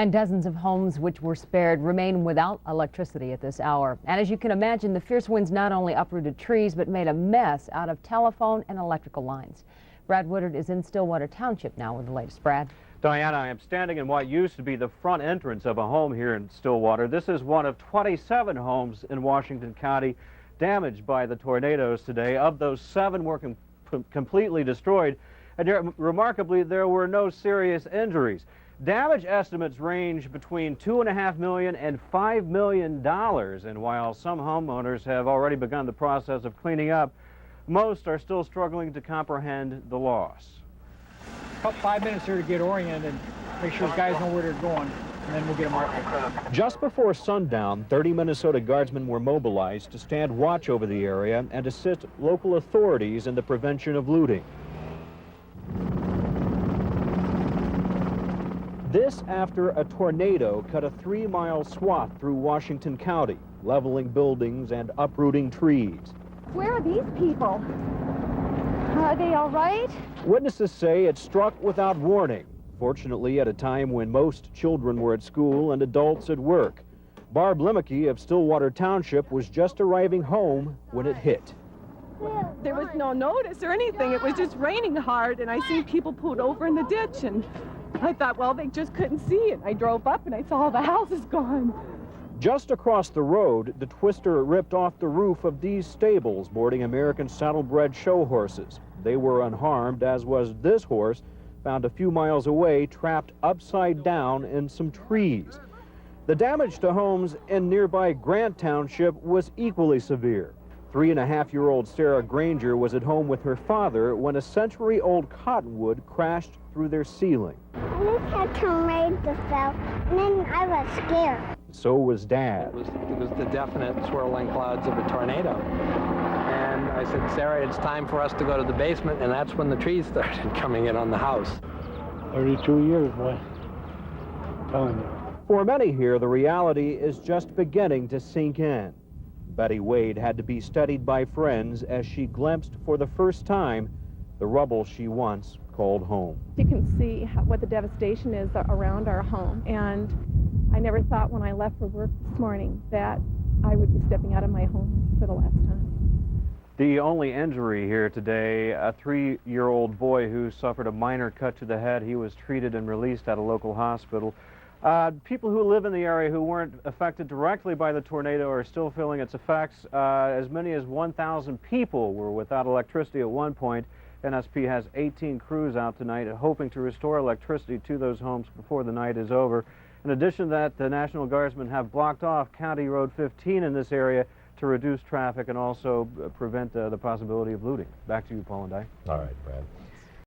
And dozens of homes which were spared remain without electricity at this hour. And as you can imagine, the fierce winds not only uprooted trees, but made a mess out of telephone and electrical lines. Brad Woodard is in Stillwater Township now with the latest. Brad. Diana, I am standing in what used to be the front entrance of a home here in Stillwater. This is one of 27 homes in Washington County damaged by the tornadoes today. Of those, 7 were completely destroyed. And remarkably, there were no serious injuries. Damage estimates range between $2.5 million and $5 million. And while some homeowners have already begun the process of cleaning up, most are still struggling to comprehend the loss. About 5 minutes here to get oriented, make sure the guys know where they're going, and then we'll get them marked. Just before sundown, 30 Minnesota Guardsmen were mobilized to stand watch over the area and assist local authorities in the prevention of looting. This after a tornado cut a 3-mile swath through Washington County, leveling buildings and uprooting trees. Where are these people? Are they all right? Witnesses say it struck without warning, fortunately at a time when most children were at school and adults at work. Barb Limeke of Stillwater Township was just arriving home when it hit. There was no notice or anything. It was just raining hard, and I seen people pulled over in the ditch, and I thought, well, they just couldn't see it. I drove up and I saw all the houses gone. Just across the road, the twister ripped off the roof of these stables boarding American saddlebred show horses. They were unharmed, as was this horse, found a few miles away, trapped upside down in some trees. The damage to homes in nearby Grant Township was equally severe. 3.5-year-old Sarah Granger was at home with her father when a century-old cottonwood crashed through their ceiling. I just had tornado fell, and then I was scared. So was Dad. It was the definite swirling clouds of a tornado. And I said, Sarah, it's time for us to go to the basement, and that's when the trees started coming in on the house. 32 years, boy. I'm telling you. For many here, the reality is just beginning to sink in. Betty Wade had to be studied by friends as she glimpsed for the first time the rubble she once called home. You can see what the devastation is around our home, and I never thought when I left for work this morning that I would be stepping out of my home for the last time. The only injury here today, a 3-year-old boy who suffered a minor cut to the head. He was treated and released at a local hospital. People who live in the area who weren't affected directly by the tornado are still feeling its effects. As many as 1,000 people were without electricity at one point. NSP has 18 crews out tonight hoping to restore electricity to those homes before the night is over. In addition to that, the National Guardsmen have blocked off County Road 15 in this area to reduce traffic and also prevent the possibility of looting. Back to you, Paul and Di. All right, Brad.